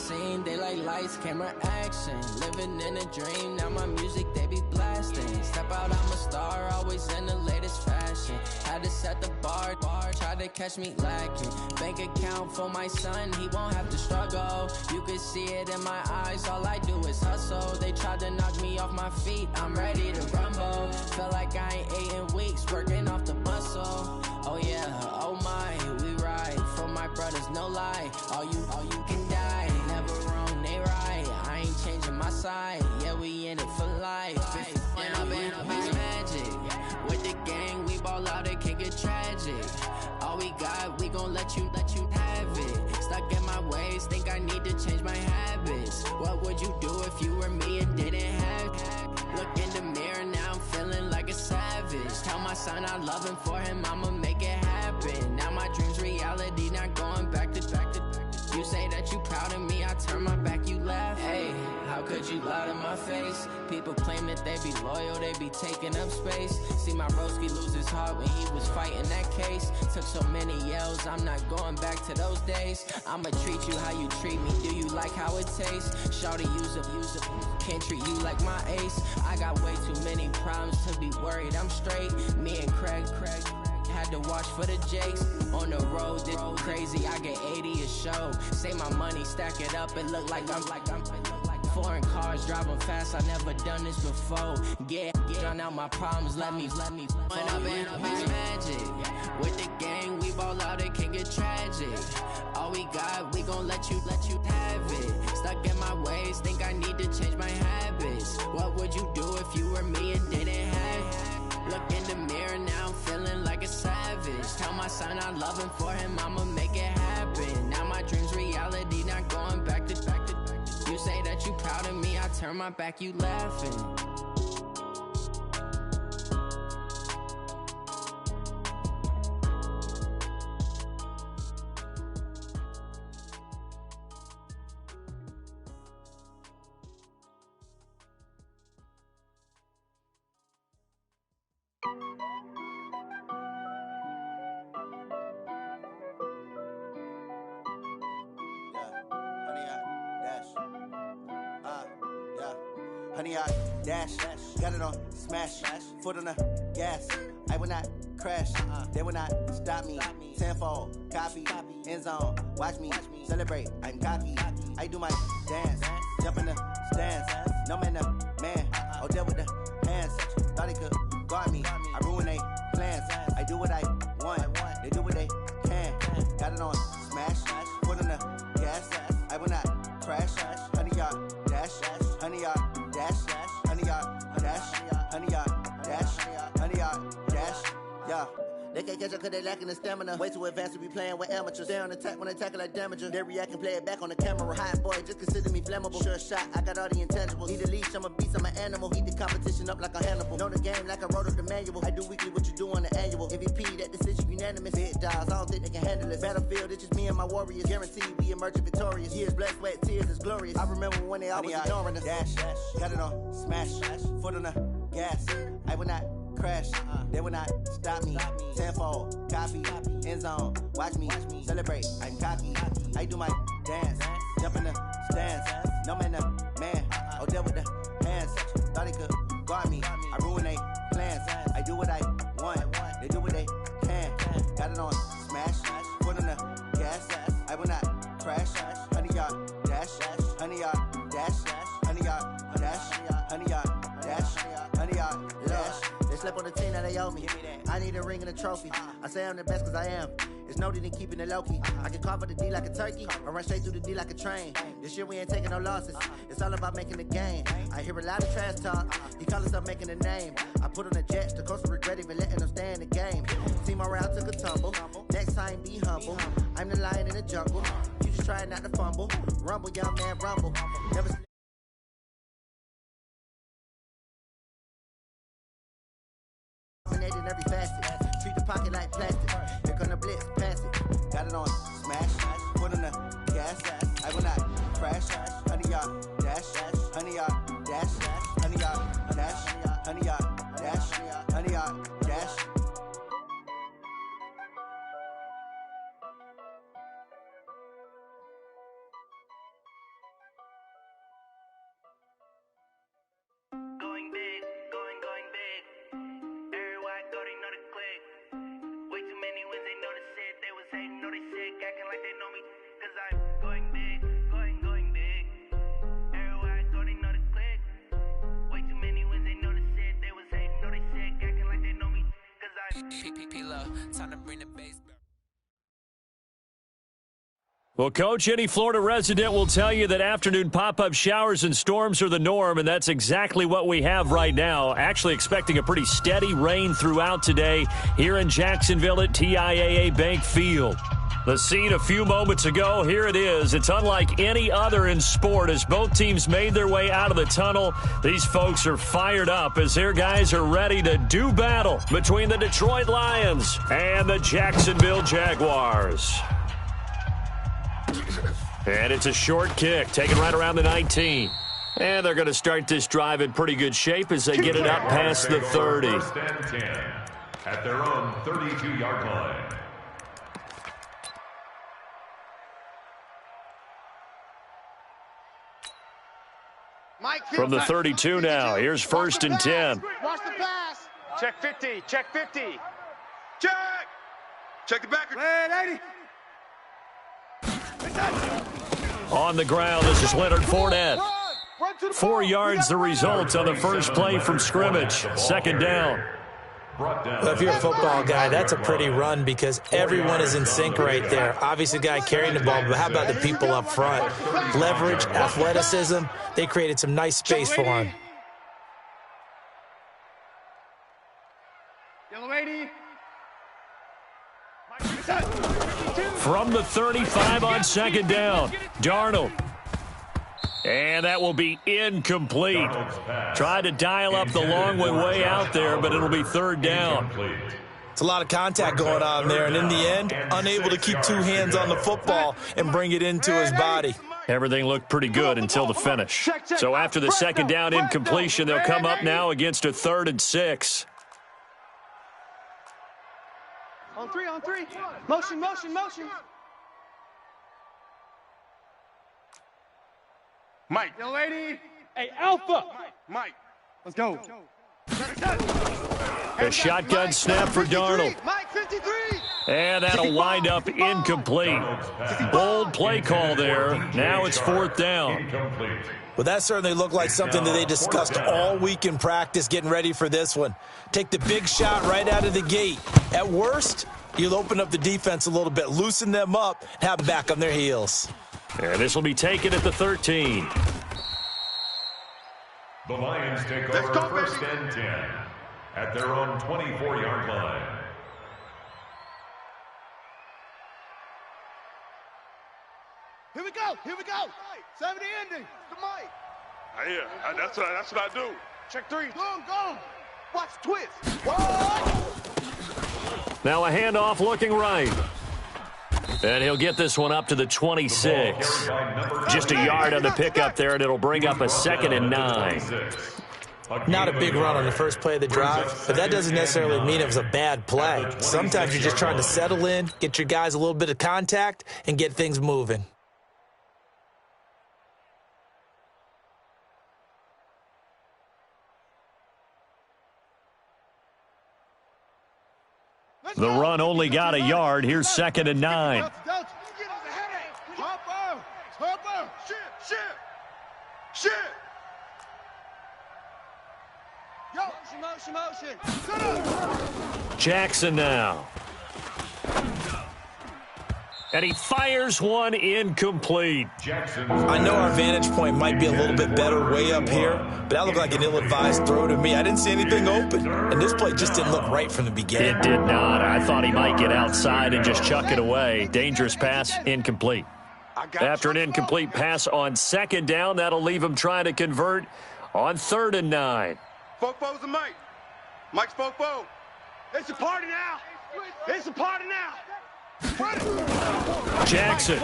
scene, they like lights, camera, action. Living in a dream, now my music they be blasting. Step out, I'm a star, always in the latest fashion. Had to set the bar, try to catch me lacking. Bank account for my son, he won't have to struggle. You can see it in my eyes, all I do is hustle. They tried to knock me off my feet, I'm ready to rumble. Feel like I ain't ate in weeks, working off the muscle. Oh yeah, oh my, we ride for my brothers, no lie. All you can die, never wrong, they right. I ain't changing my side, yeah, we in it for life. And I've been magic with the gang, we ball out, it can get tragic. All we got, we gon' let you have it. Stuck in my ways, think I need to change my habits. What would you do if you were me and didn't have it? Look in the mirror, now I'm feeling like a savage. Tell my son I love him, for him I'ma make it happen. Now my dream's reality, not going back to. You say that you proud of me, I turn my back, you laugh. Hey, how could you lie to my face? People claim that they be loyal, they be taking up space. See my broski lose his heart when he was fighting that case. Took so many yells, I'm not going back to those days. I'ma treat you how you treat me, do you like how it tastes? Shawty, use up, can't treat you like my ace. I got way too many problems to be worried, I'm straight. Me and Craig had to watch for the Jakes. On the road, this crazy, I get 80 a show. Say my money, stack it up, it look like I'm foreign cars, driving fast, I never done this before. Drown out my problems, let me When I've been magic with the gang, we ball out, it can get tragic. All we got, we gon' let you have it. Stuck in my ways, think I need to change my habits. What would you do if you were me and didn't have it? Look in the mirror, now I'm feeling like a savage. Tell my son I love him, for him I'ma make it happen. Now my dream's reality, not going back to. You say that you proud of me, I turn my back, you laughing. Honey, I dash, got it on smash, foot on the gas. I will not crash, they will not stop me. Tenfold, copy, end zone, watch me celebrate. I'm cocky, I do my dance, jump in the stands. No man, the man, oh deal with the hands. Thought he could guard me, I ruin they plans. I do what I want, they do what they can. Got it on smash, foot on the gas. I will not crash, honey, y'all dash, honey, y'all dash, honey, y'all dash, honey, y'all dash, honey, y'all dash, yeah. They can't catch up cause they lacking the stamina. Way too advanced to be playing with amateurs. Stay on attack when they tackle like damager. They react and play it back on the camera. Hot boy, just consider me flammable. Sure shot, I got all the intangibles. Need a leash, I'm a beast, I'm an animal. Heat the competition up like a Hannibal. Know the game like I wrote up the manual. I do weekly what you do on the annual. MVP, that decision unanimous. Big dogs, I don't think they can handle it. Battlefield, it's just me and my warriors. Guaranteed we emerge victorious. Years, blood, sweat, tears, is glorious. I remember when they always ignoring us. Dash, got it on smash, foot on the gas. I will not crash, they will not stop me. Tenfold, copy, end zone, watch me celebrate. I'm cocky, I do my dance, jump in the stands. No man, the man, oh deal with the hands. Thought he could guard me, I ruin they plans. I do what I want, they do what they can. Got it on smash, foot on the gas. I will not crash, honey, y'all dash, honey, y'all dash, honey, y'all dash, honey, y'all dash, honey, y'all dash. They slept on the team that they owe me. I need a ring and a trophy. I say I'm the best cause I am. It's no need in keeping it low-key. I can carve up the D like a turkey or run straight through the D like a train. This year we ain't taking no losses. It's all about making the game. I hear a lot of trash talk. He call himself making a name. I put on the jets. The coast will regret even letting them stay in the game. Team morale took a tumble. Next time be humble. I'm the lion in the jungle. You just try not to fumble. Rumble, young man, rumble. Never in every facet. Treat the pocket like plastic. Here come the blitz, pass it. Got it on smash, foot on the gas. I will not crash. Honey, y'all dash, honey, y'all dash, honey, y'all dash, honey, y'all dash, honey, y'all dash. Time to bring the bass back. Well, Coach, any Florida resident will tell you that afternoon pop-up showers and storms are the norm, and that's exactly what we have right now. Actually expecting a pretty steady rain throughout today here in Jacksonville at TIAA Bank Field. The scene a few moments ago, here it is. It's unlike any other in sport as both teams made their way out of the tunnel. These folks are fired up as their guys are ready to do battle between the Detroit Lions and the Jacksonville Jaguars. And it's a short kick, taken right around the 19. And they're going to start this drive in pretty good shape as they get it up past the 30. First and 10 at their own 32-yard line. From the 32 now, here's first and 10. Watch the pass. Check 50. Check 50. Check. Check the back. Red 80. On the ground, this is Leonard Fournette. 4 yards the result on the first play from scrimmage. Second down. Well, if you're a football guy, that's a pretty run because everyone is in sync right there. Obviously, the guy carrying the ball, but how about the people up front? Leverage, athleticism, they created some nice space for him. Yellow 80. From the 35 on second down, Darnold. And that will be incomplete. Tried to dial up the long way out there, but it'll be third down. It's a lot of contact going on there, and in the end, unable to keep two hands on the football and bring it into his body. Everything looked pretty good until the finish. So after the second down incompletion, they'll come up now against a 3rd and 6. On three. Motion. Mike. Young lady. Hey, Alpha. Mike. Let's go. A shotgun snap for Darnold. Mike 53. And that'll wind up incomplete. Bold play call there. Now it's 4th down. Well, that certainly looked like something that they discussed all week in practice getting ready for this one. Take the big shot right out of the gate. At worst, you'll open up the defense a little bit, loosen them up, and have them back on their heels. And this will be taken at the 13. The Lions take over first and 10 at their own 24-yard line. Here we go. 70 ending. To Mike. Yeah, that's what I do. Check 3. Go. Watch twist. Now a handoff looking right. And he'll get this one up to the 26. Just a yard on the pickup there, and it'll bring up a 2nd and 9. Not a big run on the first play of the drive, but that doesn't necessarily mean it was a bad play. Sometimes you're just trying to settle in, get your guys a little bit of contact, and get things moving. The run only got a yard. Here's 2nd and 9. Jackson now. And he fires one incomplete. I know our vantage point might be a little bit better way up here, but that looked like an ill-advised throw to me. I didn't see anything open, and this play just didn't look right from the beginning. It did not. I thought he might get outside and just chuck it away. Dangerous pass, incomplete. After an incomplete pass on 2nd down, that'll leave him trying to convert on 3rd and 9. Fofo's a Mike. Mike's Fofo. It's a party now. Jackson.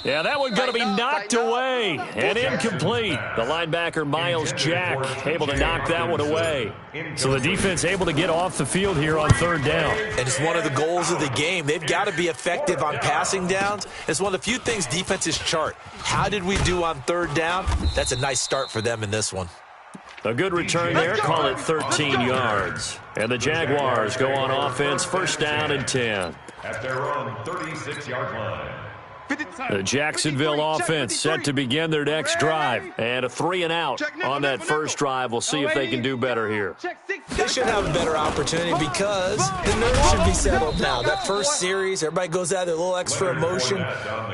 Yeah, that one going to be knocked away and incomplete. The linebacker, Miles Jack, able to knock that one away. So the defense able to get off the field here on 3rd down. And it's one of the goals of the game. They've got to be effective on passing downs. It's one of the few things defenses chart. How did we do on 3rd down? That's a nice start for them in this one. A good return there, call it 13 yards. And the Jaguars go on offense, 1st down and 10. At their own 36-yard line. The Jacksonville offense set to begin their next drive. And a 3 and out on that first drive. We'll see if they can do better here. They should have a better opportunity because the nerves should be settled now. That first series, everybody goes out there, a little extra emotion.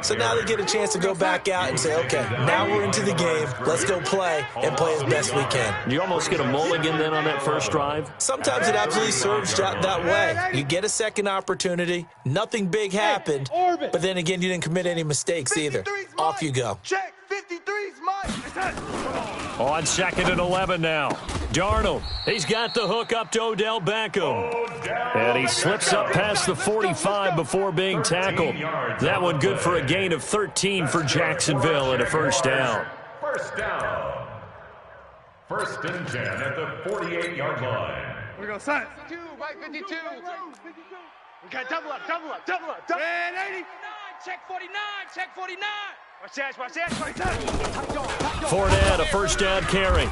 So now they get a chance to go back out and say, okay, now we're into the game. Let's go play and play as best we can. You almost get a mulligan then on that first drive? Sometimes it absolutely serves that way. You get a second opportunity. Nothing big happened. But then again, you didn't commit any mistakes either. Off you go. Check. 53's mine. On 2nd and 11 now. Darnold, he's got the hook up to Odell Beckham. And he slips up past the 45 before being tackled. That one good for a gain of 13 for Jacksonville and a first down. First down. 1st and 10 at the 48-yard line. We're going to sign. 52, right 52. Okay, double up. And 80. Check 49, check 49. Watch that. Fournette, a first down carry.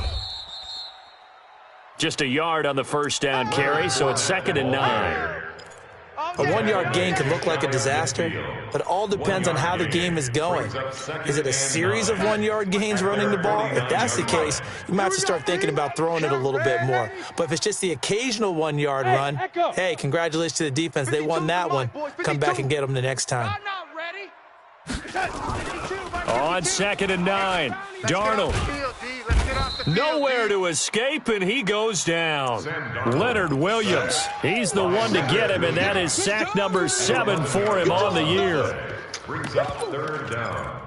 Just a yard on the first down carry, so it's 2nd and 9. A 1-yard gain can look like a disaster, but it all depends on how the game is going. Is it a series of 1-yard gains running the ball? If that's the case, you might have to start thinking about throwing it a little bit more. But if it's just the occasional 1-yard run, hey, congratulations to the defense. They won that one. Come back and get them the next time. I'm not ready. On 2nd and 9, Darnold. Nowhere to escape, and he goes down. Leonard Williams, he's the one to get him, and that is sack number 7 for him on the year. Brings up 3rd down.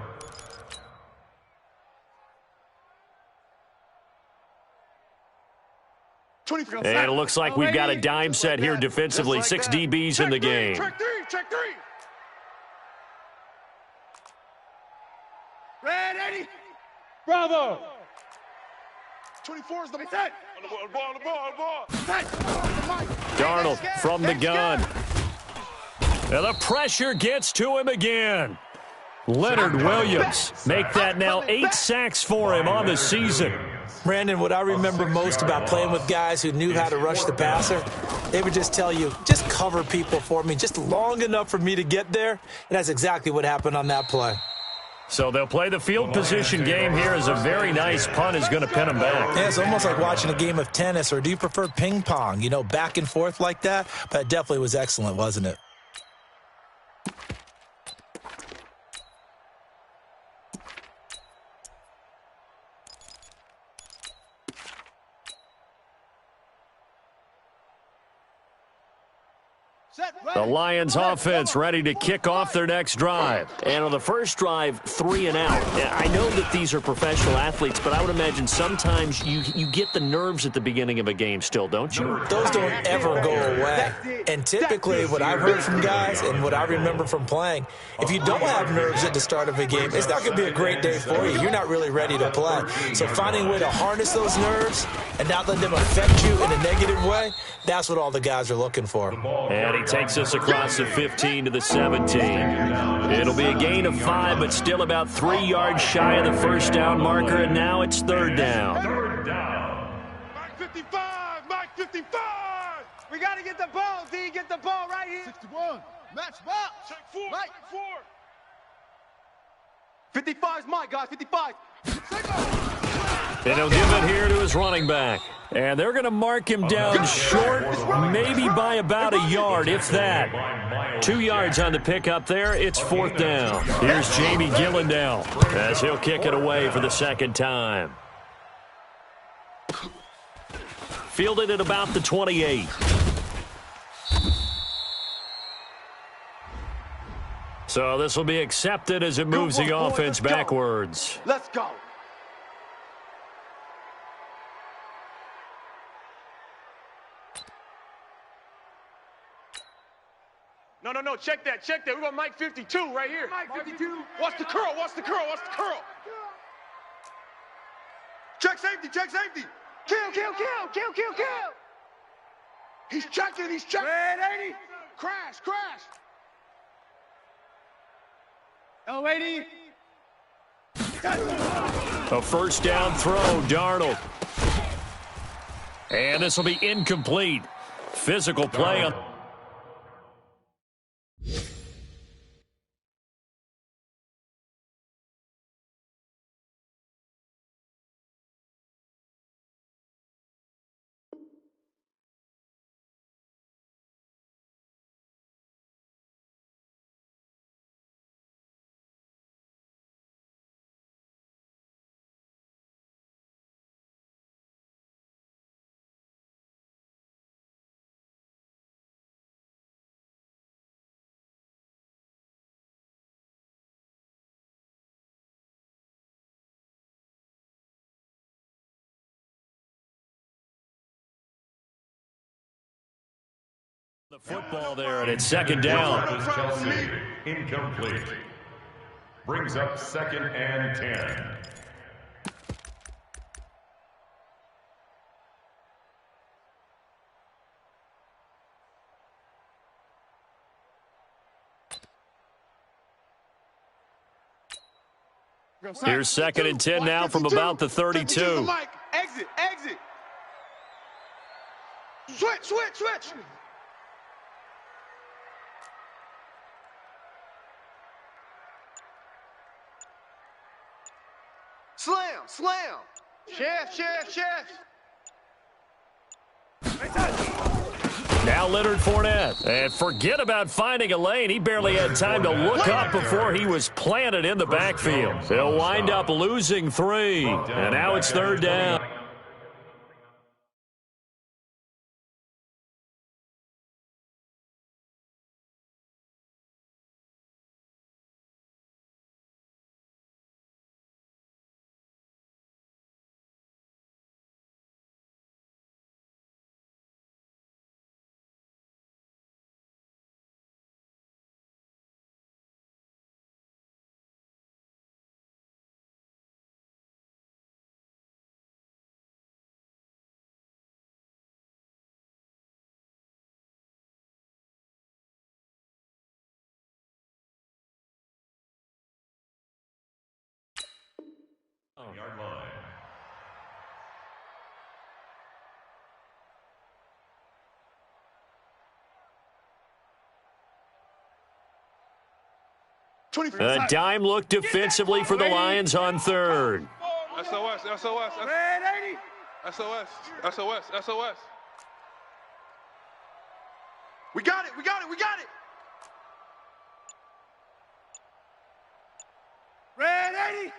And it looks like we've got a dime set here defensively. 6 DBs in the game. Check 3. Red 80. Bravo. 24 is the set. On the ball. Darnold from the gun. And the pressure gets to him again. Leonard Williams make that now 8 sacks for him on the season. Brandon, what I remember most about playing with guys who knew how to rush the passer, they would just tell you, just cover people for me, just long enough for me to get there. And that's exactly what happened on that play. So they'll play the field position game here as a very nice punt is going to pin them back. Yeah, it's almost like watching a game of tennis, or do you prefer ping pong? You know, back and forth like that? But it definitely was excellent, wasn't it? The Lions offense ready to kick off their next drive. And on the first drive, 3 and out. I know that these are professional athletes, but I would imagine sometimes you get the nerves at the beginning of a game still, don't you? Those don't ever go away. And typically what I've heard from guys and what I remember from playing, if you don't have nerves at the start of a game, it's not going to be a great day for you. You're not really ready to play. So finding a way to harness those nerves and not let them affect you in a negative way, that's what all the guys are looking for. And he takes us across the 15 to the 17. It'll be a gain of 5, but still about 3 yards shy of the first down marker, and now it's 3rd down. Mike 55, Mike 55. We got to get the ball, D. Get the ball right here. 61. Match ball. Check 4, Mike. check 4. 55 is Mike, guys. 55. And he'll give it here to his running back. And they're going to mark him down short, maybe by about a yard, if that. 2 yards on the pickup there. It's 4th down. Here's Jamie Gillandale as he'll kick it away for the 2nd time. Fielded at about the 28. So this will be accepted as it moves the offense backwards. Let's go. No, check that. We got Mike 52 right here. Mike 52. Watch the curl. Check safety. Kill. He's checking. Red 80. Crash. Oh, 80. A first down throw, Darnold. And this will be incomplete. Physical play on The football there, and it's second down. Chelsea, incomplete. Brings up 2nd and 10. Here's 2nd and 10 now from about the 32. Exit, exit. Switch. Slam. Chef. Now Leonard Fournette. And forget about finding a lane. He barely had time to look up before he was planted in the backfield. They'll wind up losing 3. And now it's 3rd down. Yard line. A dime look defensively for the Lions on 3rd. SOS. We got it. Red 80.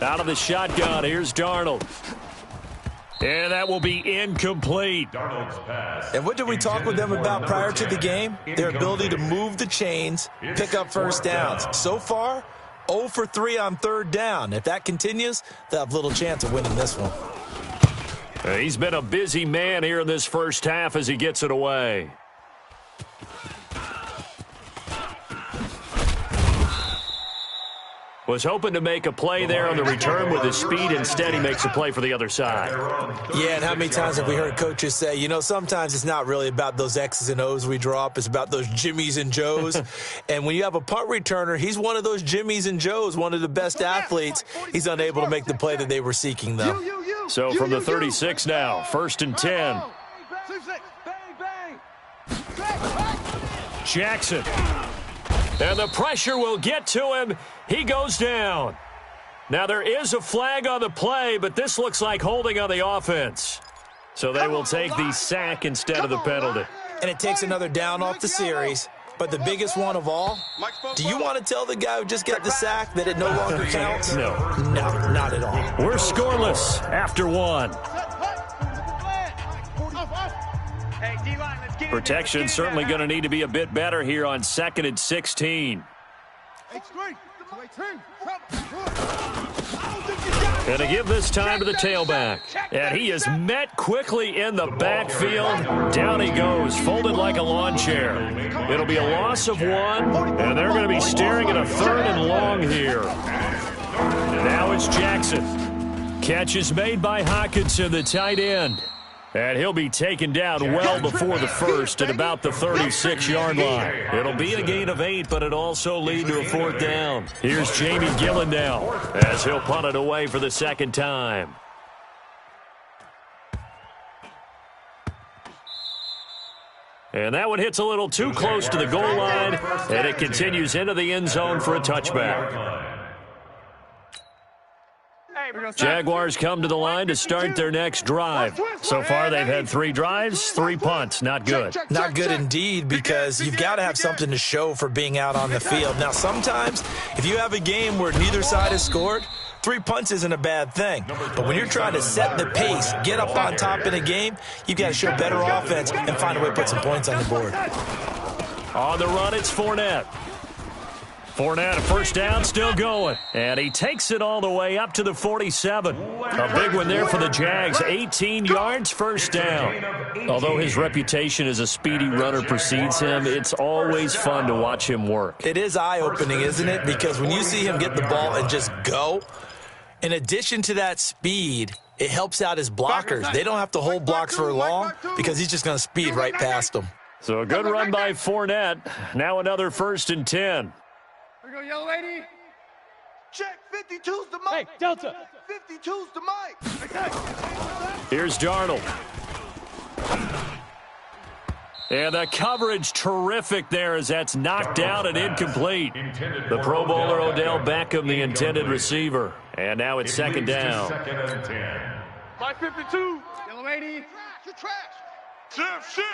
Out of the shotgun, here's Darnold. And that will be incomplete. Darnold's pass. And what did we talk with them about prior to the game? Their ability to move the chains, pick up first downs. So far, 0 for 3 on 3rd down. If that continues, they'll have little chance of winning this one. He's been a busy man here in this first half as he gets it away. Was hoping to make a play there on the return with his speed. Instead, he makes a play for the other side. Yeah, and how many times have we heard coaches say, you know, sometimes it's not really about those X's and O's we draw up. It's about those Jimmies and Joes. And when you have a punt returner, he's one of those Jimmies and Joes, one of the best athletes. He's unable to make the play that they were seeking, though. So from the 36 now, 1st and 10. Jackson. And the pressure will get to him. He goes down. Now there is a flag on the play, but this looks like holding on the offense. So they will take the sack instead of the penalty. And it takes another down off the series. But the biggest one of all, do you want to tell the guy who just got the sack that it no longer counts? No. No, not at all. We're scoreless after 1. Protection certainly going to need to be a bit better here on 2nd and 16. And to give this time to the tailback. And he is met quickly in the backfield. Down he goes, folded like a lawn chair. It'll be a loss of 1, and they're going to be staring at a 3rd and long here. Now it's Jackson. Catch is made by Hockenson, the tight end. And he'll be taken down well before the 1st at about the 36-yard line. It'll be a gain of 8, but it also lead to a 4th down. Here's Jamie Gillen as he'll punt it away for the 2nd time. And that one hits a little too close to the goal line, and it continues into the end zone for a touchback. Jaguars come to the line to start their next drive. So far, they've had 3 drives, 3 punts. Not good. Not good indeed, because you've got to have something to show for being out on the field. Now, sometimes, if you have a game where neither side has scored, 3 punts isn't a bad thing. But when you're trying to set the pace, get up on top in a game, you've got to show better offense and find a way to put some points on the board. On the run, it's Fournette. Fournette, a first down, still going. And he takes it all the way up to the 47. A big one there for the Jags. 18 yards, first down. Although his reputation as a speedy runner precedes him, it's always fun to watch him work. It is eye-opening, isn't it? Because when you see him get the ball and just go, in addition to that speed, it helps out his blockers. They don't have to hold blocks for long because he's just going to speed right past them. So a good run by Fournette. Now another 1st and 10. Here we go, yellow lady. Check, 52's the mic. Hey, Delta. 52's the mic. Here's Darnold. And the coverage terrific there as that's knocked down and incomplete. The Pro Bowler Odell Beckham, the intended receiver. And now it's 2nd down. My 52. Yellow lady. You're trash. Shift.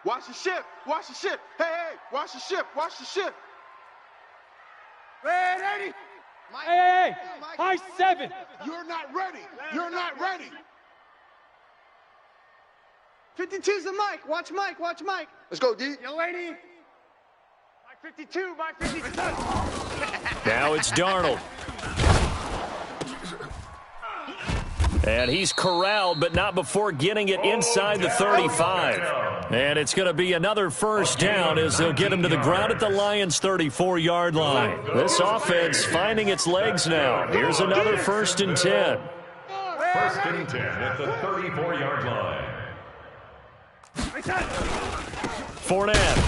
Watch the shift. Watch the shift. Hey, watch the shift. Watch the shift. Red 80. Hey. High 7. You're not ready. You're not ready. 52's the mic. Watch Mike. Let's go, D. Yellow lady. My 52. Now it's Darnold. And he's corralled, but not before getting it inside the 35. And it's going to be another first down as they'll get him to the ground at the Lions' 34-yard line. This offense finding its legs now. Here's another 1st and 10. 1st and 10 at the 34-yard line. Fournette.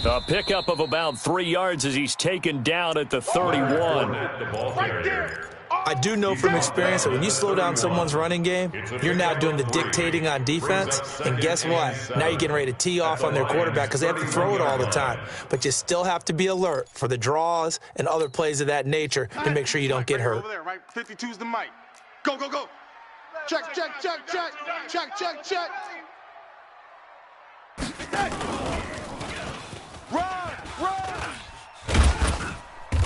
A pickup of about 3 yards as he's taken down at the 31. Right there. I do know from experience that when you slow down someone's running game, you're now doing the dictating on defense. And guess what? Now you're getting ready to tee off on their quarterback because they have to throw it all the time. But you still have to be alert for the draws and other plays of that nature to make sure you don't get hurt. Over there, right? 52's the mic. Go. Check. Run.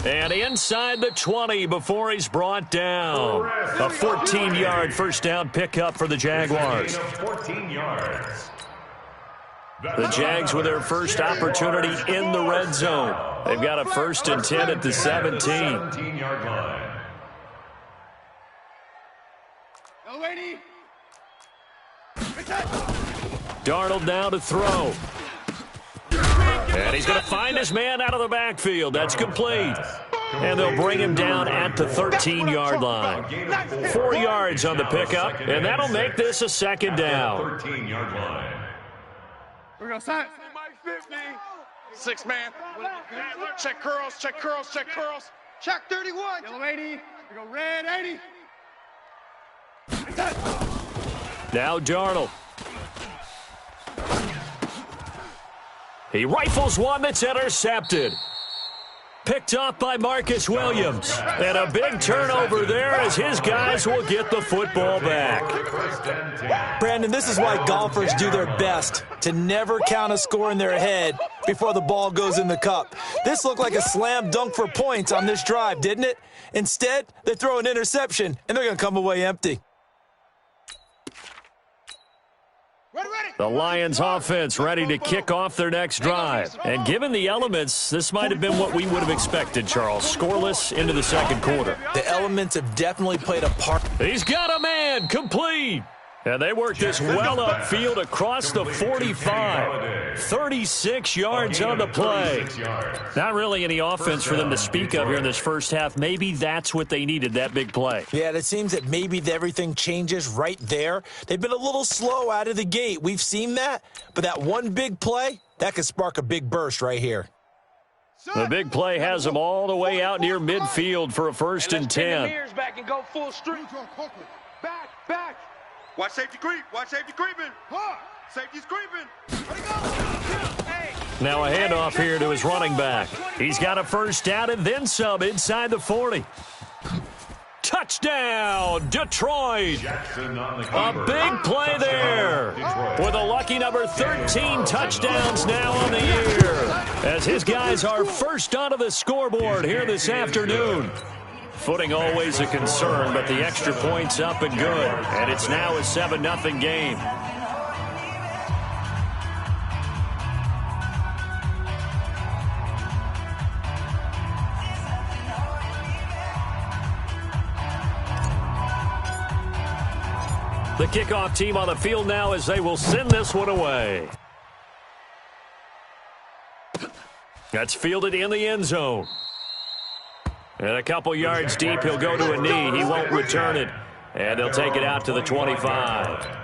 And inside the 20 before he's brought down. A 14-yard first down pickup for the Jaguars. 14 yards. The Jags with their first opportunity in the red zone. They've got a 1st and 10 at the 17. 17-yard line. Yellow lady. Darnold now to throw. And he's going to find his man out of the backfield. That's complete. And they'll bring him down at the 13-yard line. 4 yards on the pickup, and that'll make this a 2nd down. 13-yard line. We're going to sign. Mike 50. 6 man. Check curls. Check 31. Yellow lady. We go red 80. Now Darnold. He rifles one that's intercepted. Picked off by Marcus Williams. And a big turnover there as his guys will get the football back. Brandon, this is why golfers do their best to never count a score in their head before the ball goes in the cup. This looked like a slam dunk for points on this drive, didn't it? Instead, they throw an interception, and they're going to come away empty. The Lions offense ready to kick off their next drive. And given the elements, this might have been what we would have expected, Charles. Scoreless into the 2nd quarter. The elements have definitely played a part. He's got a man, complete. And they work this well upfield across the 45. 36 yards on the play. Not really any offense for them to speak of here in this first half. Maybe that's what they needed, that big play. Yeah, it seems that maybe everything changes right there. They've been a little slow out of the gate. We've seen that. But that one big play, that could spark a big burst right here. The big play has them all the way out near midfield for a 1st and 10. Back and go full street. Back. Watch safety creep. Creeping. Safety's creeping. Now a handoff here to his running back. He's got a first down and then some inside the 40. Touchdown, Detroit. A big play there with a lucky number 13 touchdowns now on the year as his guys are first onto the scoreboard here this afternoon. Footing always a concern, but the extra point's up and good. And it's now a 7-0 game. The kickoff team on the field now as they will send this one away. That's fielded in the end zone. And a couple yards deep, he'll go to a knee. He won't return it. And they'll take it out to the 25.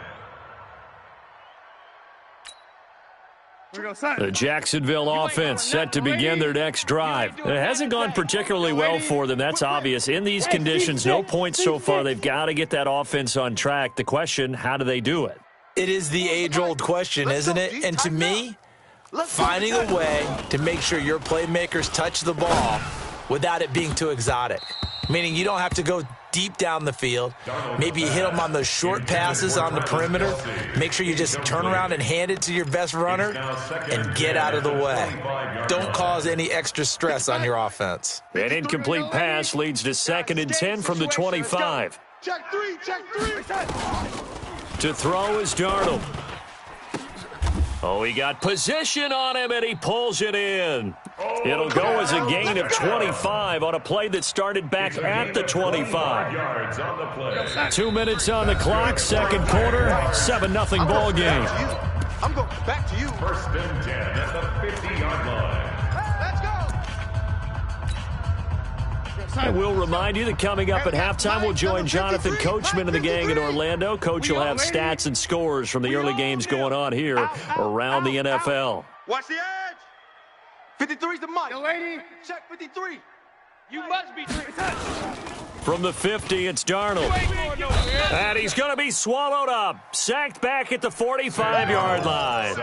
The Jacksonville offense set to begin their next drive. It hasn't gone particularly well for them. That's obvious. In these conditions, no points so far. They've got to get that offense on track. The question, how do they do it? It is the age-old question, isn't it? And to me, finding a way to make sure your playmakers touch the ball without it being too exotic. Meaning you don't have to go deep down the field. Maybe you hit them on those short passes on the perimeter. Make sure you just turn around and hand it to your best runner and get out of the way. Don't cause any extra stress on your offense. An incomplete pass leads to 2nd and 10 from the 25. Check three. To throw is Darnold. Oh, he got position on him, and he pulls it in. It'll go as a gain of 25 on a play that started back at the 25. 2 minutes on the clock, second quarter, 7-0 ball game. I'm going back to you. 1st and 10 at the 50-yard line. And we'll remind you that coming up at halftime, we'll join Jonathan Coachman and the gang in Orlando. Coach will have stats and scores from the early games going on here around the NFL. Watch the edge. 53's the mic. Yo, lady. Check 53. You must be From the 50, it's Darnold. And he's going to be swallowed up. Sacked back at the 45-yard line.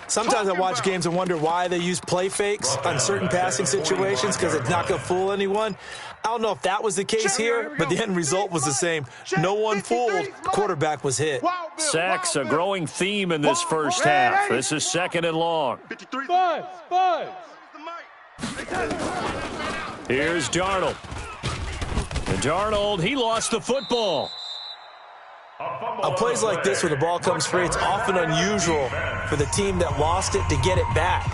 Sometimes I watch games and wonder why they use play fakes on certain passing situations because it's not going to fool anyone. I don't know if that was the case here, but the end result was the same. No one fooled. Quarterback was hit. Sacks, a growing theme in this first half. This is 2nd and long. 53. Five. Here's Darnold. And Darnold, he lost the football. On plays like this where the ball comes free, it's often unusual for the team that lost it to get it back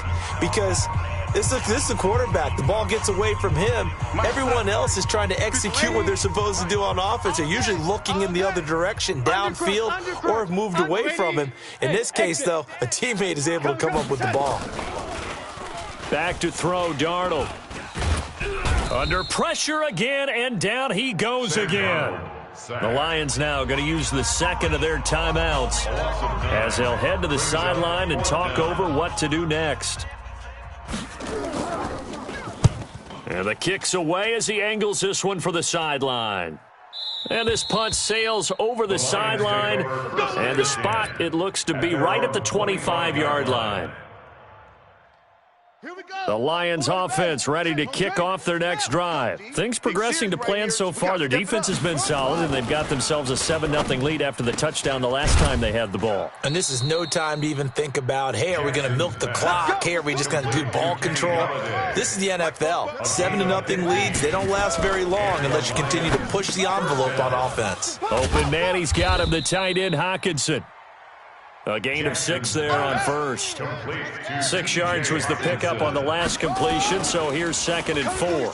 because this is the quarterback. The ball gets away from him. Everyone else is trying to execute what they're supposed to do on offense. They're usually looking in the other direction, downfield, or have moved away from him. In this case, though, a teammate is able to come up with the ball. Back to throw, Darnold. Under pressure again, and down he goes again. The Lions now going to use the second of their timeouts as they'll head to the sideline and talk over what to do next. And the kick's away as he angles this one for the sideline. And this punt sails over the sideline, and the spot, it looks to be right at the 25-yard line. The Lions offense ready to kick off their next drive. Things progressing to plan so far. Their defense has been solid, and they've got themselves a 7-0 lead after the touchdown the last time they had the ball. And this is no time to even think about, hey, are we going to milk the clock? Hey, are we just going to do ball control? This is the NFL. 7-0 leads, they don't last very long unless you continue to push the envelope on offense. Open man, he's got him, the tight end Hockenson. A gain of 6 there on first. 6 yards was the pickup on the last completion, so here's 2nd and 4.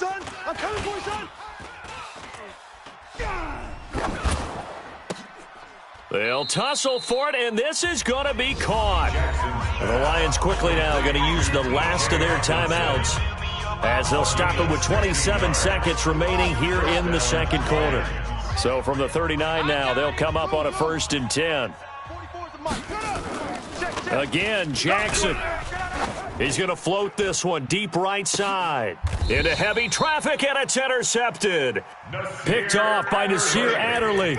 They'll tussle for it, and this is going to be caught. And the Lions quickly now going to use the last of their timeouts as they'll stop it with 27 seconds remaining here in the second quarter. So from the 39 now, they'll come up on a 1st and 10. Again, Jackson. He's going to float this one deep right side. Into heavy traffic, and it's intercepted. Picked off by Nasir Adderley.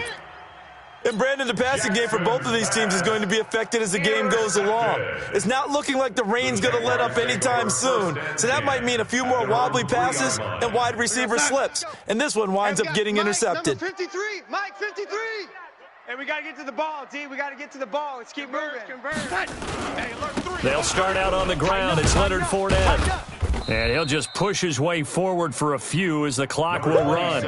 And, Brandon, the passing game for both of these teams is going to be affected as the game goes along. It's not looking like the rain's going to let up anytime soon, so that might mean a few more wobbly passes and wide receiver slips. And this one winds up getting intercepted. Number 53, Mike 53. Hey, we got to get to the ball, T. We got to get to the ball. Let's keep moving. They'll start out on the ground. It's Leonard Fournette. And he'll just push his way forward for a few as the clock will run.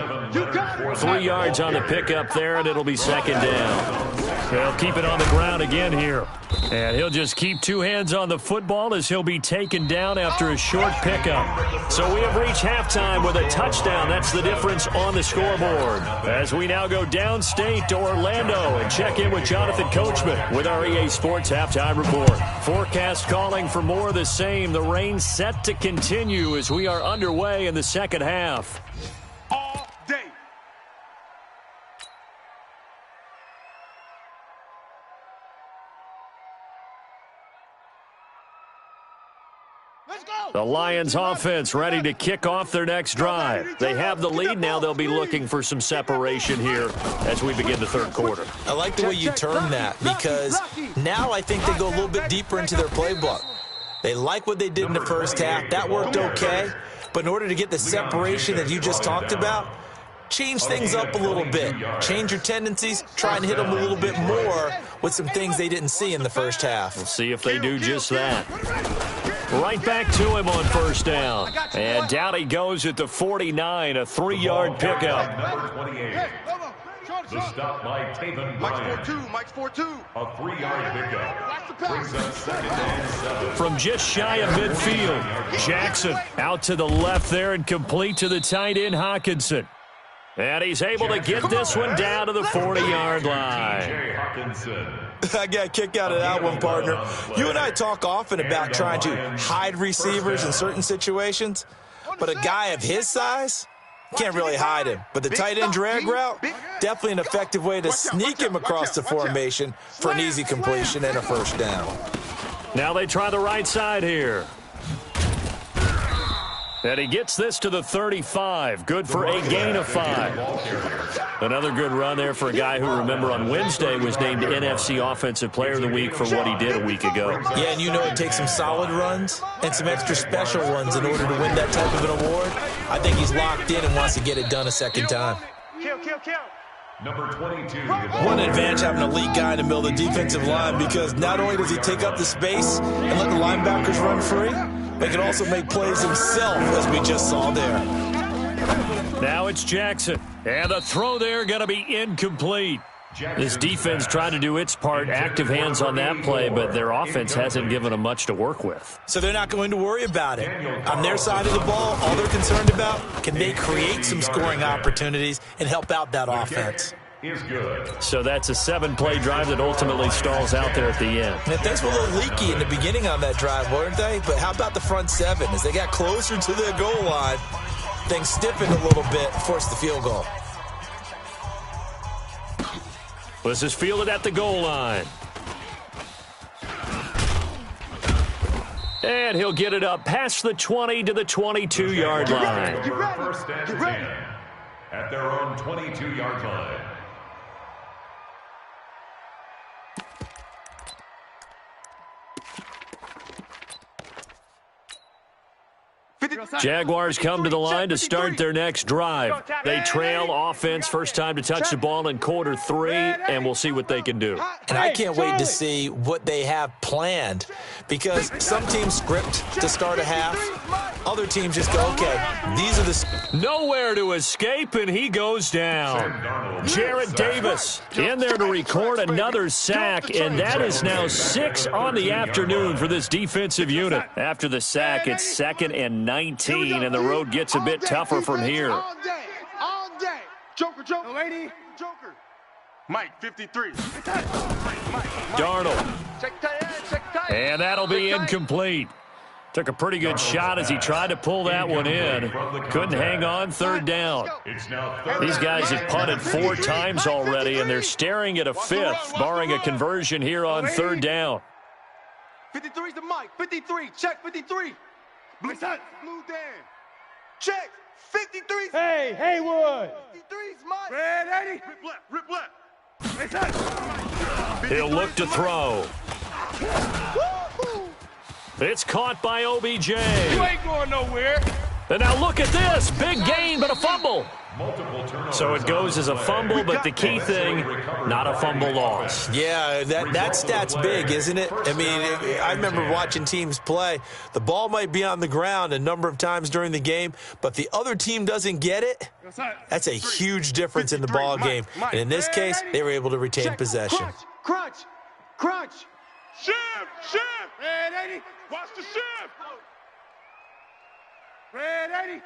3 yards on the pickup there, and it'll be 2nd down. They'll keep it on the ground again here. And he'll just keep two hands on the football as he'll be taken down after a short pickup. So we have reached halftime with a touchdown. That's the difference on the scoreboard. As we now go downstate to Orlando and check in with Jonathan Coachman with our EA Sports Halftime Report. Forecast calling for more of the same. The rain set to continue as we are underway in the second half. All day. The Lions offense ready to kick off their next drive. They have the lead. Now they'll be looking for some separation here as we begin the third quarter. I like the way you term that because now I think they go a little bit deeper into their playbook. They like what they did in the first half. That worked okay. But in order to get the separation that you just talked about, change things up a little bit. Change your tendencies. Try and hit them a little bit more with some things they didn't see in the first half. We'll see if they do just that. Right back to him on first down. And down he goes at the 49, a 3-yard pickup. Number 28. The stop by Taven Bryan. Mike's 4-2. A 3-yard pickup. Brings up 2nd and 7. From just shy of midfield, Jackson out to the left there and complete to the tight end Hawkinson. And he's able to get this one down to the 40-yard line. I got a kick out of that one, partner. You and I talk often about trying to hide receivers in certain situations, but a guy of his size can't really hide him. But the tight end drag route, definitely an effective way to sneak him across the formation for an easy completion and a first down. Now they try the right side here. And he gets this to the 35. Good for a gain of 5. Another good run there for a guy who, remember, on Wednesday was named NFC Offensive Player of the Week for what he did a week ago. Yeah, and you know it takes some solid runs and some extra special ones in order to win that type of an award. I think he's locked in and wants to get it done a second time. Kill. Number 22. One advantage having an elite guy in the middle of the defensive line because not only does he take up the space and let the linebackers run free, but he can also make plays himself, as we just saw there. Now it's Jackson. And the throw there going to be incomplete. This defense trying to do its part, active hands on that play, but their offense hasn't given them much to work with. So they're not going to worry about it. On their side of the ball, all they're concerned about, can they create some scoring opportunities and help out that offense? Is good. So that's a 7-play drive that ultimately stalls out there at the end. And things were a little leaky in the beginning on that drive, weren't they? But how about the front 7? As they got closer to the goal line, things stiffened a little bit, forced the field goal. This is fielded at the goal line. And he'll get it up past the 20 to the 22-yard line. First and 10 at their own 22-yard line. Jaguars come to the line to start their next drive. They trail offense, first time to touch the ball in quarter 3, and we'll see what they can do. And I can't wait to see what they have planned because some teams script to start a half. Other teams just go, okay, these are the... Nowhere to escape, and he goes down. Jarrett Davis in there to record another sack, and that is now 6 on the afternoon for this defensive unit. After the sack, it's 2nd and 19, and the road gets a bit tougher from here. All day. Joker. Lady. Joker. Mike, 53. Darnold. And that'll be incomplete. Took a pretty good shot as he tried to pull that one in. Couldn't hang on, 3rd down. These guys have punted 4 times already, and they're staring at a 5th, barring a conversion here on 3rd down. 53's the Mike. 53. Check 53. Blue Dan. Check 53. Hey, Haywood. 53's Mike. Red 80. Rip left. He'll look to throw. It's caught by OBJ. You ain't going nowhere. And now look at this. Big gain, but a fumble. So it goes as a fumble, but the key thing, not a fumble loss. Yeah, that stat's big, isn't it? I mean, I remember watching teams play. The ball might be on the ground a number of times during the game, but the other team doesn't get it. That's a huge difference in the ball game. And in this case, they were able to retain possession. Crunch. Crunch. Shift. Red 80. Watch the shift. Red 80.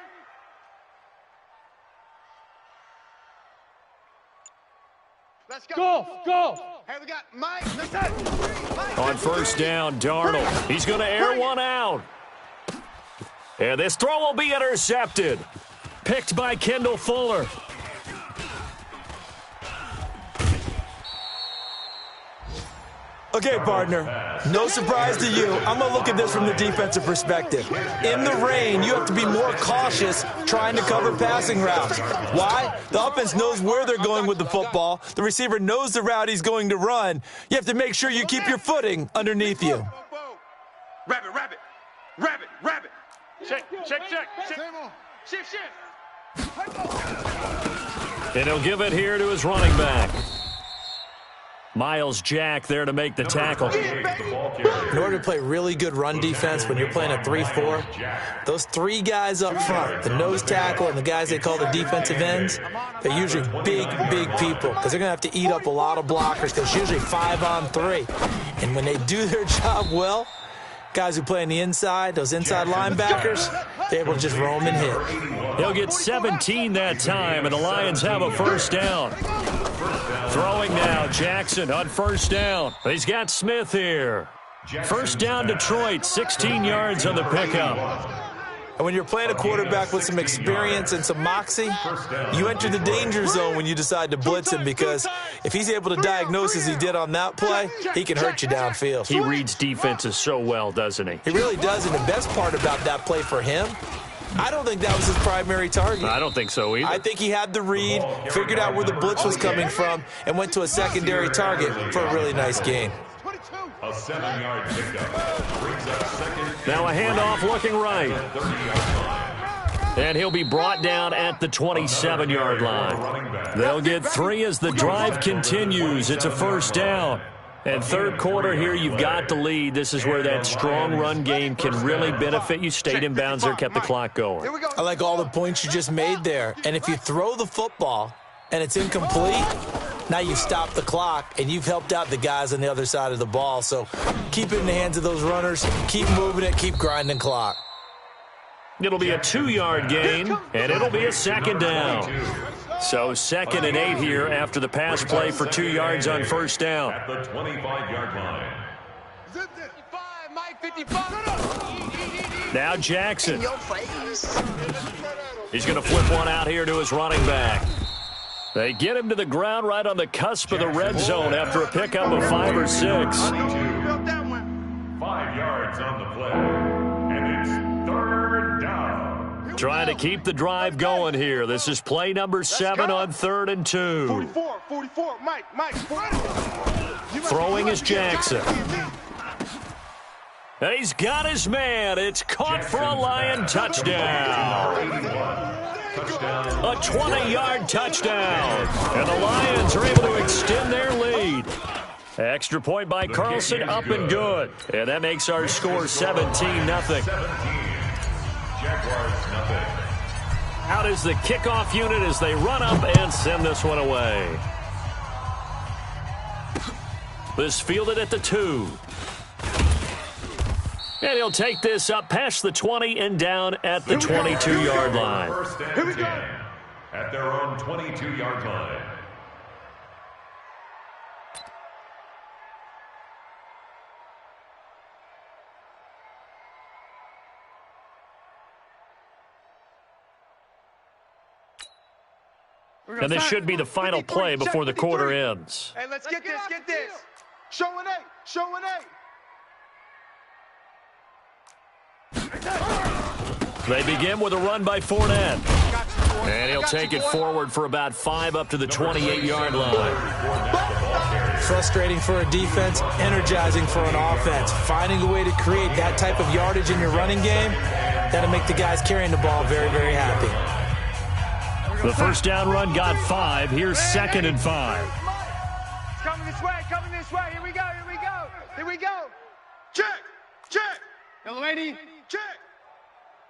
Let's go. Go. Hey, we got Mike. On first down, Darnold. He's going to air one out. And this throw will be intercepted. Picked by Kendall Fuller. Okay, partner, no surprise to you. I'm going to look at this from the defensive perspective. In the rain, you have to be more cautious trying to cover passing routes. Why? The offense knows where they're going with the football. The receiver knows the route he's going to run. You have to make sure you keep your footing underneath you. Rabbit. Check. Shift. And he'll give it here to his running back. Miles Jack there to make the tackle. In order to play really good run defense when you're playing a 3-4, those three guys up front, the nose tackle and the guys they call the defensive ends, they're usually big people because they're going to have to eat up a lot of blockers because it's usually 5-on-3. And when they do their job well, guys who play on the inside, those inside linebackers, they're able to just roam and hit. He'll get 17 that time, and the Lions have a first down. Throwing now, Jackson on first down. He's got Smith here. First down, Detroit, 16 yards on the pickup. And when you're playing a quarterback with some experience and some moxie, you enter the danger zone when you decide to blitz him because if he's able to diagnose as he did on that play, he can hurt you downfield. He reads defenses so well, doesn't he? He really does, and the best part about that play for him, I don't think that was his primary target. I don't think so either. I think he had the read, figured out where the blitz was coming from, and went to a secondary target for a really nice gain. A 7-yard pickup brings up second. Now a handoff looking right. And he'll be brought down at the 27-yard line. They'll get 3 as the drive continues. It's a first down. And third quarter here, you've got the lead. This is where that strong run game can really benefit you. Stayed in bounds there, kept the clock going. I like all the points you just made there. And if you throw the football and it's incomplete, now you've stopped the clock and you've helped out the guys on the other side of the ball. So keep it in the hands of those runners. Keep moving it. Keep grinding clock. It'll be a 2-yard gain, and it'll be a second down. So 2nd and 8 here after the pass play for 2 yards on first down. At the 25-yard line. 55, Mike, 55. Now Jackson. He's going to flip one out here to his running back. They get him to the ground right on the cusp of the red zone after a pickup of 5 or 6. 5 yards on the play. And it's 3rd down. Trying to keep the drive going here. This is play number 7 on 3rd and 2. 44, Mike. Throwing is Jackson. And he's got his man. It's caught for a Lion touchdown. A 20-yard touchdown. And the Lions are able to extend their lead. Extra point by Carlson, up and good. And that makes our score 17-0. Jaguars, nothing. Out is the kickoff unit as they run up and send this one away. This fielded at the 2. And he'll take this up past the 20 and down at the 22-yard line. First and 10 at their own 22-yard line. And this should be the final play before the quarter ends. Hey, let's get this. Show an 8. They begin with a run by Fournette. And he'll take it forward for about 5 up to the 28-yard line. Frustrating for a defense, energizing for an offense. Finding a way to create that type of yardage in your running game, that'll make the guys carrying the ball very, very happy. The first down run got 5. Here's 2nd and 5. It's coming this way. Here we go. Check. Yellow 80. Check.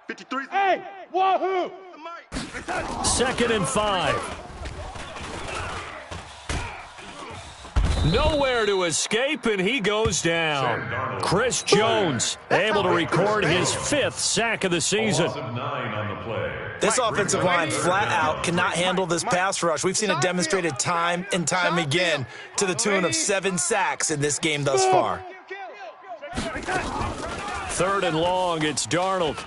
53. Hey, wahoo. 2nd and 5. Nowhere to escape, and he goes down. Chris Jones able to record his 5th sack of the season. This offensive line flat out cannot handle this pass rush. We've seen it demonstrated time and time again to the tune of 7 sacks in this game thus far. 3rd and long, it's Darnold.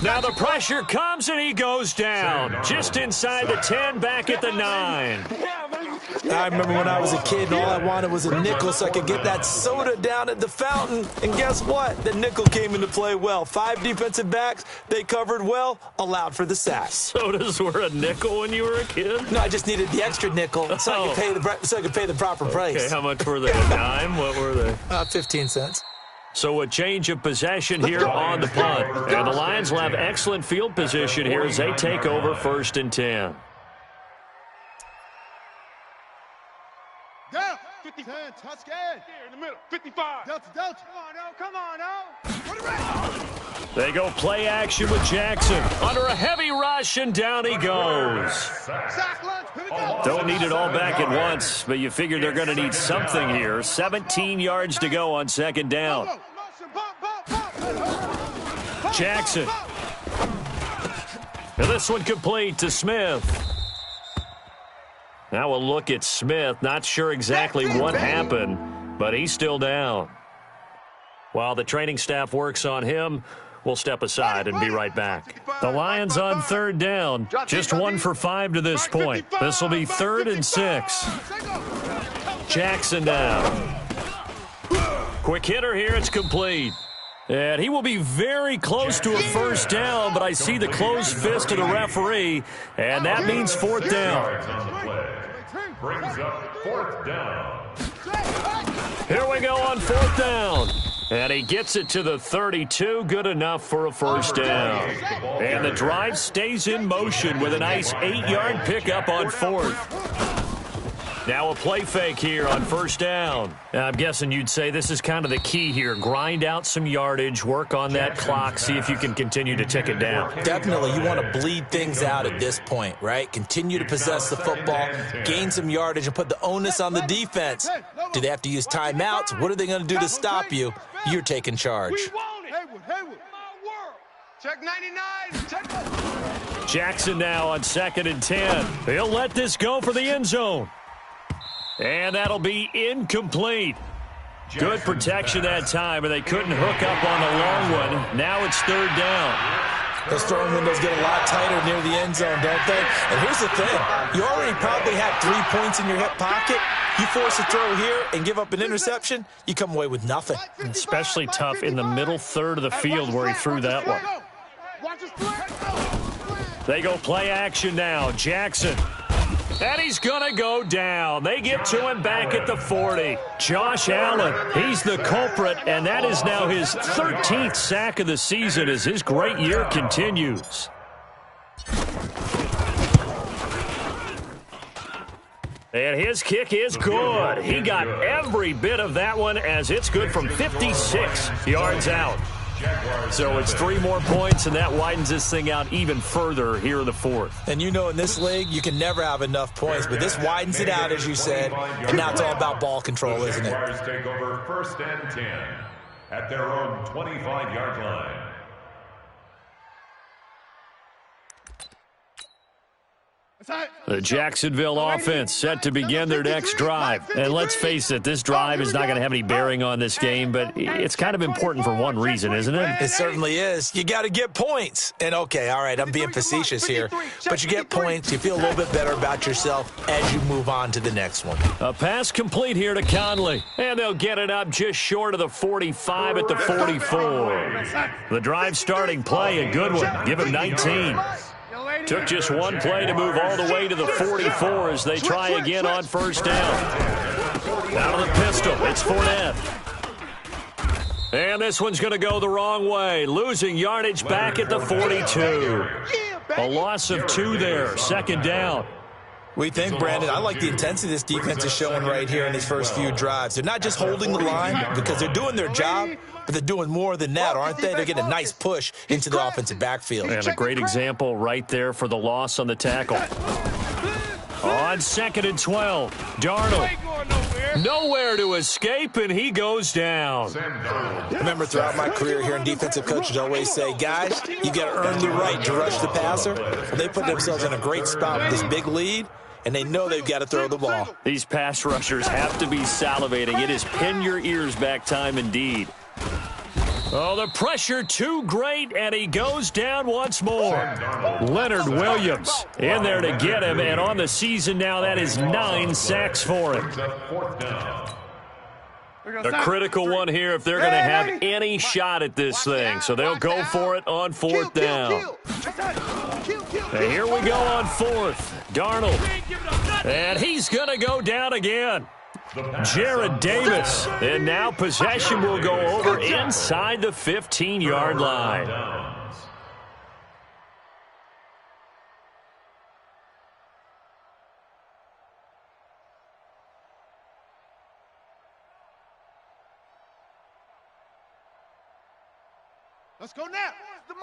Now the pressure comes and he goes down. Just inside the 10, back at the 9. I remember when I was a kid and all I wanted was a nickel so I could get that soda down at the fountain. And guess what? The nickel came into play well. 5 defensive backs, they covered well, allowed for the sack. Sodas were a nickel when you were a kid? No, I just needed the extra nickel so I could pay the proper price. Okay, how much were they? A dime? What were they? 15 cents. So a change of possession here on the punt. And the Lions will have excellent field position here as they take over 1st and 10. Down. 50. 10. Touchdown. Here in the middle. 55. Delta. Come on, now. They go play action with Jackson. Under a heavy rush, and down he goes. Don't need it all back at once, but you figure they're going to need something here. 17 yards to go on 2nd down. Jackson. And this one complete to Smith. Now we'll look at Smith. Not sure exactly what happened, but he's still down. While the training staff works on him, we'll step aside and be right back. The Lions on 3rd down. Just 1 for 5 to this point. This will be 3rd and 6. Jackson down. Quick hitter here. It's complete. And he will be very close to a 1st down, but I see the closed fist of the referee, and that means 4th down. Brings up 4th down. Here we go on 4th down. And he gets it to the 32. Good enough for a 1st down. And the drive stays in motion with a nice 8-yard pickup on 4th. Now a play fake here on 1st down. I'm guessing you'd say this is kind of the key here. Grind out some yardage, work on that clock, see if you can continue to tick it down. Definitely. You want to bleed things out at this point, right? Continue to possess the football, gain some yardage, and put the onus on the defense. Do they have to use timeouts? What are they going to do to stop you? You're taking charge. Haywood. Check 99. Jackson now on 2nd and 10. He'll let this go for the end zone. And that'll be incomplete. Good protection that time, and they couldn't hook up on the long one. Now it's 3rd down. Those throwing windows get a lot tighter near the end zone, don't they? And here's the thing. You already probably had 3 points in your hip pocket. You force a throw here and give up an interception, you come away with nothing. Especially tough in the middle 3rd of the field where he threw that one. They go play action now. Jackson. And he's going to go down. They get to him back at the 40. Josh Allen, he's the culprit, and that is now his 13th sack of the season as his great year continues. And his kick is good. He got every bit of that one as it's good from 56 yards out. So it's 3 more points, and that widens this thing out even further here in the 4th. And you know in this league, you can never have enough points, but this widens it out, as you said, and now it's all about ball control, isn't it? Jaguars take over 1st and 10 at their own 25-yard line. The Jacksonville offense set to begin their next drive. And let's face it, this drive is not going to have any bearing on this game, but it's kind of important for one reason, isn't it? It certainly is. You got to get points. And, okay, all right, I'm being facetious here, but you get points. You feel a little bit better about yourself as you move on to the next one. A pass complete here to Conley, and they'll get it up just short of the 45 at the 44. The drive starting play, a good one. Give him 19. Took just one play to move all the way to the 44 as they try again on 1st down. Out of the pistol, it's Fournette. And this one's going to go the wrong way, losing yardage back at the 42. A loss of 2 there, 2nd down. We think, Brandon, I like the intensity this defense is showing right here in these first few drives. They're not just holding the line because they're doing their job, but they're doing more than that, aren't they? They're getting a nice push into the offensive backfield. And a great example right there for the loss on the tackle. On 2nd and 12, Darnold. Nowhere to escape, and he goes down. Remember, throughout my career here in defensive coaches, I always say, guys, you got to earn the right to rush the passer. They put themselves in a great spot with this big lead, and they know they've got to throw the ball. These pass rushers have to be salivating. It is pin your ears back time indeed. Oh, the pressure too great, and he goes down once more. Leonard Williams in there to get him, and on the season now, that is 9 sacks for him. A critical one here if they're going to have any shot at this thing, so they'll go for it on 4th down. And here we go on 4th. Darnold, and he's going to go down again. Jared Davis, and now possession will go over inside the 15-yard line. Let's go now.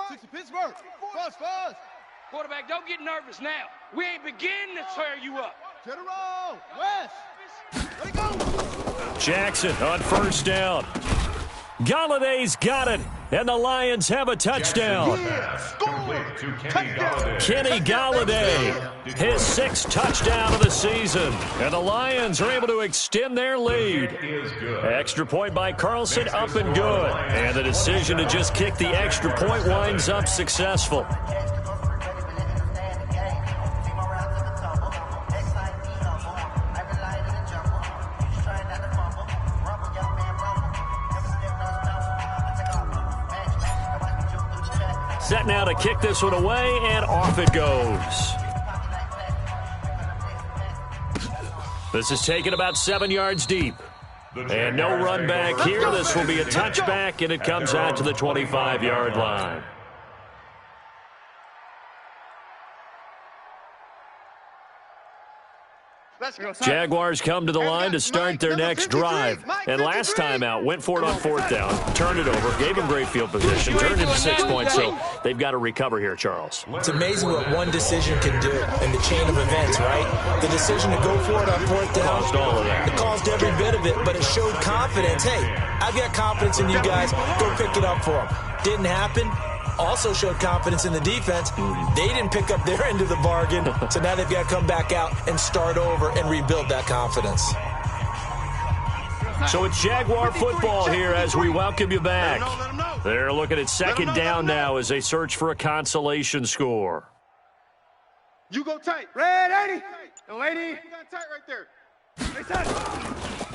60 Pittsburgh. Fuzz. Quarterback, don't get nervous now. We ain't beginning to tear you up. To the roll. West. Let it go. Jackson on 1st down. Galladay's got it, and the Lions have a touchdown. Kenny Galladay, his 6th touchdown of the season, and the Lions are able to extend their lead. Extra point by Carlson, up and good, and the decision to just kick the extra point winds up successful. Set now to kick this one away, and off it goes. This is taken about 7 yards deep. And no run back here. This will be a touchback, and it comes out to the 25-yard line. Jaguars come to the line to start their next drive. And last time out, went for it on 4th down, turned it over, gave them great field position, turned into 6 points, so they've got to recover here, Charles. It's amazing what one decision can do in the chain of events, right? The decision to go for it on 4th down. Caused all of that. It caused every bit of it, but it showed confidence. Hey, I've got confidence in you guys. Go pick it up for them. Didn't happen. Also showed confidence in the defense. They didn't pick up their end of the bargain, so now they've got to come back out and start over and rebuild that confidence. So it's Jaguar football here as we welcome you back. They're looking at 2nd down now as they search for a consolation score. You go tight. Red 80. The lady. You got tight right there.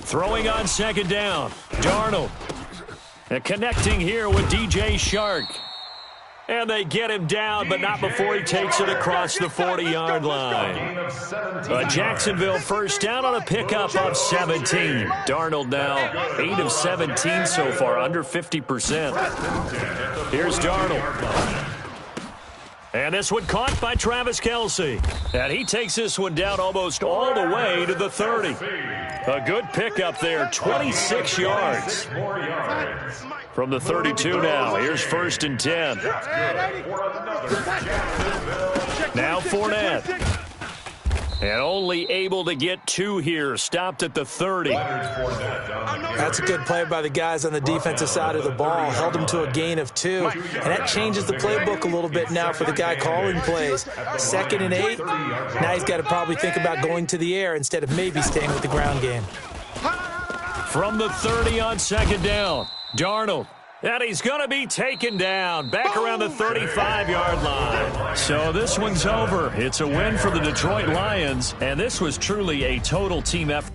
Throwing on 2nd down. Darnold. And connecting here with DJ Shark. And they get him down, but not before he takes it across the 40-yard line. A Jacksonville 1st down on a pickup of 17. Darnold now 8 of 17 so far, under 50%. Here's Darnold. And this one caught by Travis Kelce. And he takes this one down almost all the way to the 30. A good pickup there, 26 yards. From the 32 now. Here's 1st and 10. Now Fournette. And only able to get 2 here. Stopped at the 30. That's a good play by the guys on the defensive side of the ball. Held them to a gain of 2. And that changes the playbook a little bit now for the guy calling plays. 2nd and 8. Now he's got to probably think about going to the air instead of maybe staying with the ground game. From the 30 on 2nd down. Darnold. And he's going to be taken down back around the 35-yard line. So this one's over. It's a win for the Detroit Lions, and this was truly a total team effort.